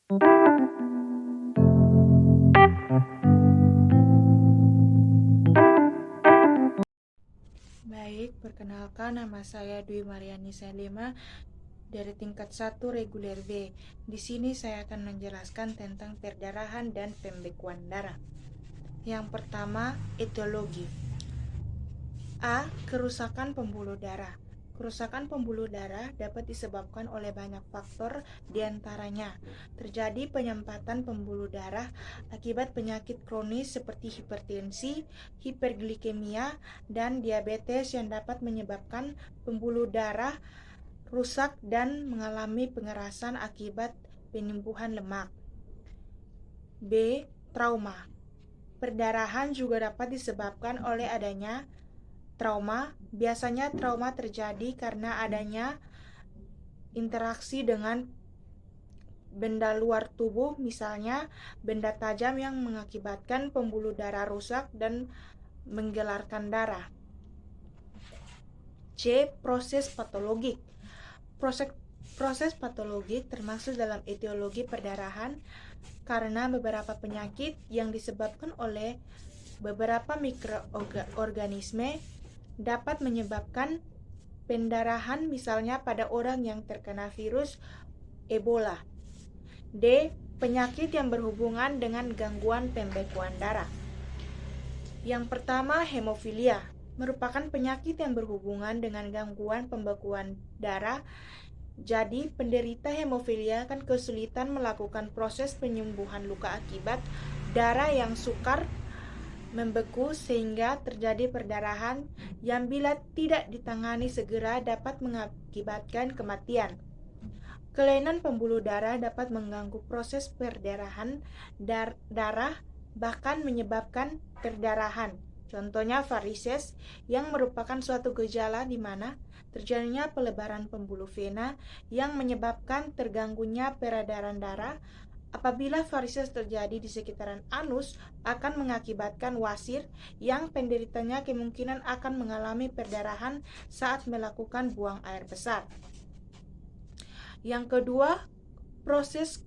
Baik, perkenalkan nama saya Dwi Mariani Salima dari tingkat 1 reguler B. Di sini saya akan menjelaskan tentang perdarahan dan pembekuan darah. Yang pertama, etiologi. A. Kerusakan pembuluh darah. Kerusakan pembuluh darah dapat disebabkan oleh banyak faktor, diantaranya terjadi penyempatan pembuluh darah akibat penyakit kronis seperti hipertensi, hiperglikemia, dan diabetes yang dapat menyebabkan pembuluh darah rusak dan mengalami pengerasan akibat penimbuhan lemak. B. Trauma. Perdarahan juga dapat disebabkan oleh adanya trauma. Biasanya trauma terjadi karena adanya interaksi dengan benda luar tubuh, misalnya benda tajam yang mengakibatkan pembuluh darah rusak dan menggelarkan darah. C. Proses patologik. Proses patologik termasuk dalam etiologi perdarahan karena beberapa penyakit yang disebabkan oleh beberapa mikroorganisme dapat menyebabkan pendarahan, misalnya pada orang yang terkena virus Ebola. D. Penyakit yang berhubungan dengan gangguan pembekuan darah. Yang pertama, hemofilia merupakan penyakit yang berhubungan dengan gangguan pembekuan darah. Jadi, penderita hemofilia akan kesulitan melakukan proses penyembuhan luka akibat darah yang sukar membeku sehingga terjadi perdarahan yang bila tidak ditangani segera dapat mengakibatkan kematian. Kelainan pembuluh darah dapat mengganggu proses perdarahan darah, bahkan menyebabkan perdarahan. Contohnya varises yang merupakan suatu gejala di mana terjadinya pelebaran pembuluh vena yang menyebabkan terganggunya peredaran darah. Apabila varises terjadi di sekitaran anus, akan mengakibatkan wasir yang penderitanya kemungkinan akan mengalami perdarahan saat melakukan buang air besar. Yang kedua, proses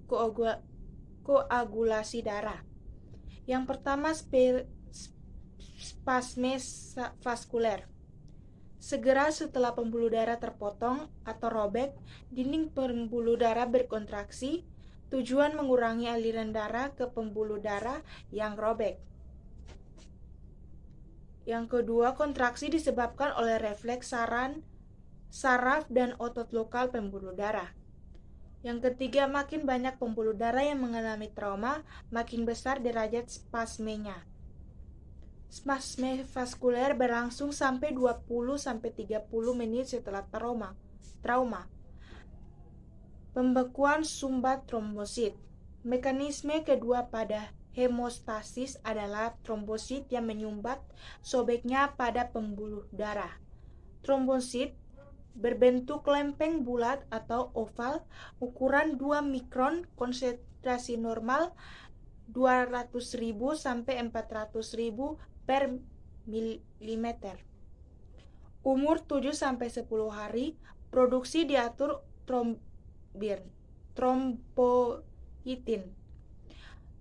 koagulasi darah. Yang pertama, spasme vaskuler. Segera setelah pembuluh darah terpotong atau robek, dinding pembuluh darah berkontraksi. Tujuan mengurangi aliran darah ke pembuluh darah yang robek. Yang kedua, kontraksi disebabkan oleh refleks saraf dan otot lokal pembuluh darah. Yang ketiga, makin banyak pembuluh darah yang mengalami trauma, makin besar derajat spasmenya. Spasme vaskuler berlangsung sampai 20-30 menit setelah trauma. Pembekuan sumbat trombosit. Mekanisme kedua pada hemostasis adalah trombosit yang menyumbat sobeknya pada pembuluh darah. Trombosit berbentuk lempeng bulat atau oval, ukuran 2 mikron, konsentrasi normal 200.000 sampai 400.000 per milimeter. Umur 7 sampai 10 hari, produksi diatur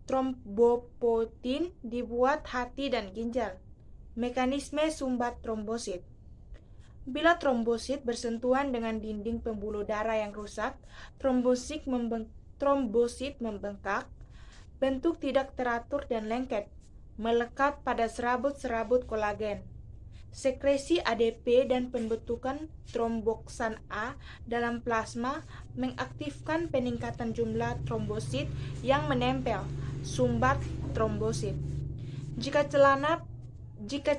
trombopoietin dibuat hati dan ginjal. Mekanisme sumbat trombosit. Bila trombosit bersentuhan dengan dinding pembuluh darah yang rusak, trombosit membengkak, bentuk tidak teratur dan lengket, melekat pada serabut-serabut kolagen. Sekresi ADP dan pembentukan tromboksan A dalam plasma mengaktifkan peningkatan jumlah trombosit yang menempel, sumbat trombosit. Jika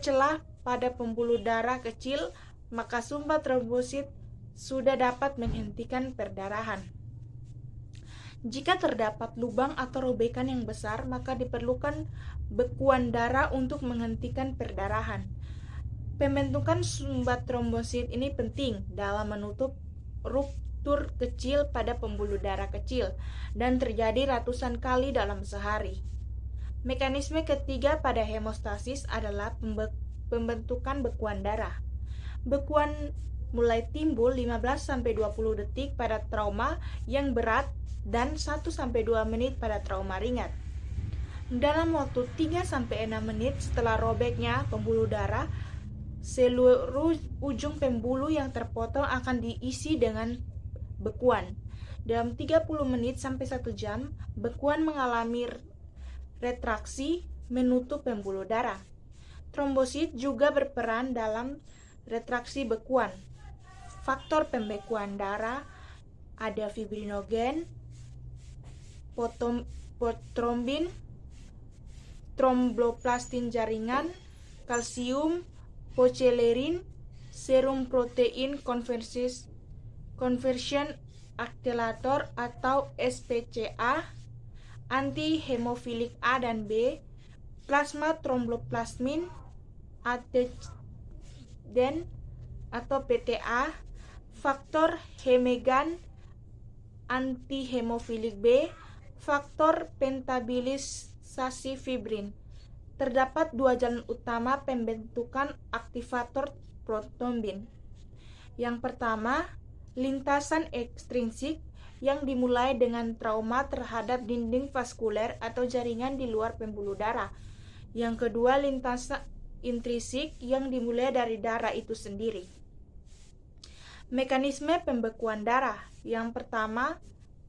celah pada pembuluh darah kecil, maka sumbat trombosit sudah dapat menghentikan perdarahan. Jika terdapat lubang atau robekan yang besar, maka diperlukan bekuan darah untuk menghentikan perdarahan. Pembentukan sumbat trombosit ini penting dalam menutup ruptur kecil pada pembuluh darah kecil dan terjadi ratusan kali dalam sehari. Mekanisme ketiga pada hemostasis adalah pembentukan bekuan darah. Bekuan mulai timbul 15-20 detik pada trauma yang berat dan 1-2 menit pada trauma ringan. Dalam waktu 3-6 menit setelah robeknya pembuluh darah, seluruh ujung pembuluh yang terpotong akan diisi dengan bekuan. Dalam 30 menit sampai 1 jam, bekuan mengalami retraksi menutup pembuluh darah. Trombosit juga berperan dalam retraksi bekuan. Faktor pembekuan darah ada fibrinogen, trombin, tromboplastin jaringan, kalsium, pochelerin, serum protein conversion accelerator atau SPCA, anti-hemofilik A dan B, plasma tromboplasmin, antigen atau PTA, faktor Hemegan, anti-hemofilik B, faktor pentabilisasi fibrin. Terdapat 2 jalan utama pembentukan aktivator protombin. Yang pertama, lintasan ekstrinsik yang dimulai dengan trauma terhadap dinding vaskuler atau jaringan di luar pembuluh darah. Yang kedua, lintasan intrinsik yang dimulai dari darah itu sendiri. Mekanisme pembekuan darah. Yang pertama,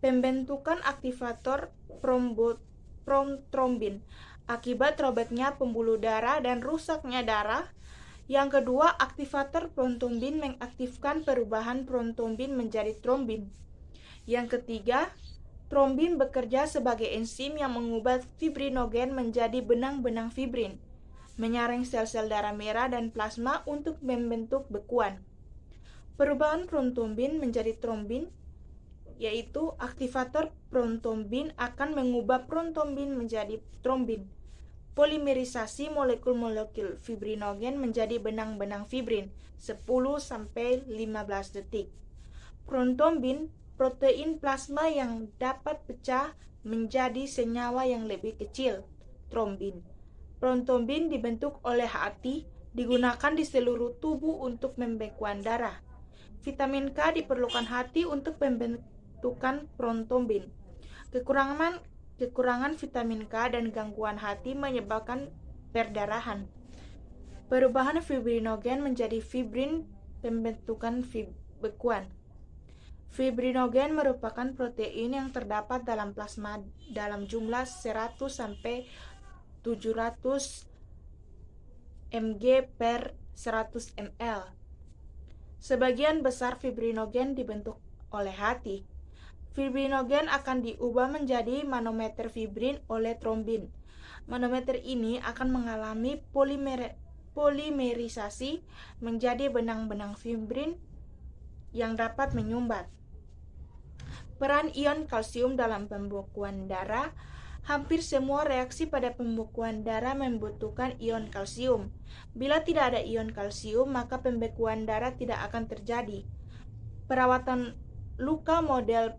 pembentukan aktivator protrombin akibat robeknya pembuluh darah dan rusaknya darah. Yang kedua, aktivator protombin mengaktifkan perubahan protombin menjadi trombin. Yang ketiga, trombin bekerja sebagai enzim yang mengubah fibrinogen menjadi benang-benang fibrin, menyaring sel-sel darah merah dan plasma untuk membentuk bekuan. Perubahan protombin menjadi trombin, yaitu aktivator protombin akan mengubah protombin menjadi trombin. Polimerisasi molekul-molekul fibrinogen menjadi benang-benang fibrin 10-15 detik. Protombin, protein plasma yang dapat pecah menjadi senyawa yang lebih kecil, trombin. Protombin dibentuk oleh hati, digunakan di seluruh tubuh untuk pembekuan darah. Vitamin K diperlukan hati untuk pembentukan protombin. Kekurangan vitamin K dan gangguan hati menyebabkan perdarahan. Perubahan fibrinogen menjadi fibrin pembentukan bekuan. Fibrinogen merupakan protein yang terdapat dalam plasma dalam jumlah 100-700 mg per 100 ml. Sebagian besar fibrinogen dibentuk oleh hati. Fibrinogen akan diubah menjadi manometer fibrin oleh trombin. Manometer ini akan mengalami polimerisasi menjadi benang-benang fibrin yang dapat menyumbat. Peran ion kalsium dalam pembekuan darah. Hampir semua reaksi pada pembekuan darah membutuhkan ion kalsium. Bila tidak ada ion kalsium, maka pembekuan darah tidak akan terjadi. Perawatan luka modern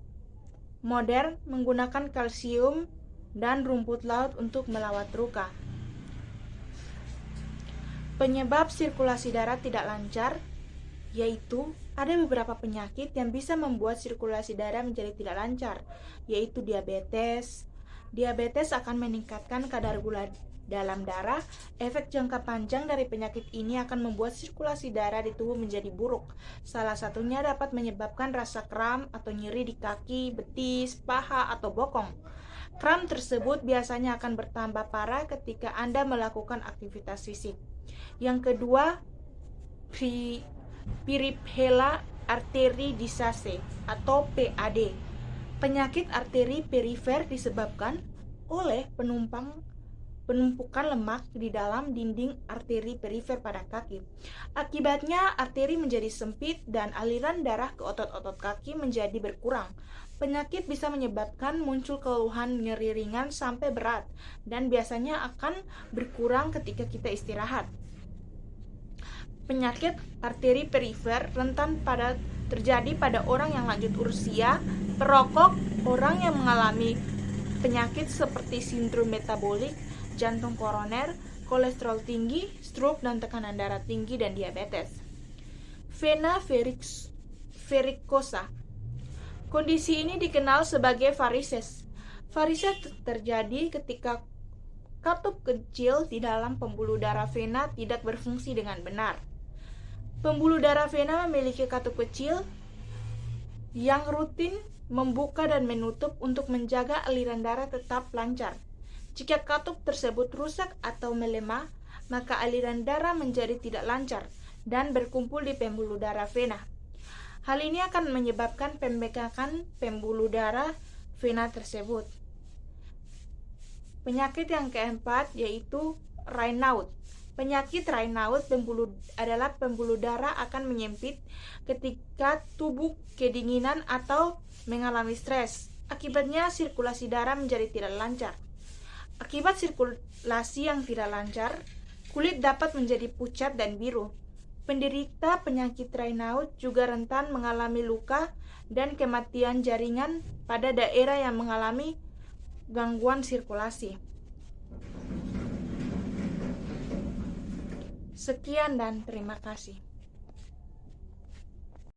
menggunakan kalsium dan rumput laut untuk melawat luka. Penyebab sirkulasi darah tidak lancar, yaitu ada beberapa penyakit yang bisa membuat sirkulasi darah menjadi tidak lancar, yaitu diabetes. Diabetes akan meningkatkan kadar gula dalam darah. Efek jangka panjang dari penyakit ini akan membuat sirkulasi darah di tubuh menjadi buruk. Salah satunya dapat menyebabkan rasa kram atau nyeri di kaki, betis, paha, atau bokong. Kram tersebut biasanya akan bertambah parah ketika Anda melakukan aktivitas fisik. Yang kedua, peripheral artery disease atau PAD. Penyakit arteri perifer disebabkan oleh penumpukan lemak di dalam dinding arteri perifer pada kaki. Akibatnya, arteri menjadi sempit dan aliran darah ke otot-otot kaki menjadi berkurang. Penyakit bisa menyebabkan muncul keluhan nyeri ringan sampai berat dan biasanya akan berkurang ketika kita istirahat. Penyakit arteri perifer rentan terjadi pada orang yang lanjut usia, perokok, orang yang mengalami penyakit seperti sindrom metabolik, jantung koroner, kolesterol tinggi, stroke dan tekanan darah tinggi, dan diabetes. vena varicosa. Kondisi ini dikenal sebagai varises. Varises terjadi ketika katup kecil di dalam pembuluh darah vena tidak berfungsi dengan benar. Pembuluh darah vena memiliki katup kecil yang rutin membuka dan menutup untuk menjaga aliran darah tetap lancar. Jika katup tersebut rusak atau melemah, maka aliran darah menjadi tidak lancar dan berkumpul di pembuluh darah vena. Hal ini akan menyebabkan pembengkakan pembuluh darah vena tersebut. Penyakit yang keempat yaitu Raynaud. Penyakit Raynaud adalah pembuluh darah akan menyempit ketika tubuh kedinginan atau mengalami stres. Akibatnya sirkulasi darah menjadi tidak lancar. Akibat sirkulasi yang tidak lancar, kulit dapat menjadi pucat dan biru. Penderita penyakit Raynaud juga rentan mengalami luka dan kematian jaringan pada daerah yang mengalami gangguan sirkulasi. Sekian dan terima kasih.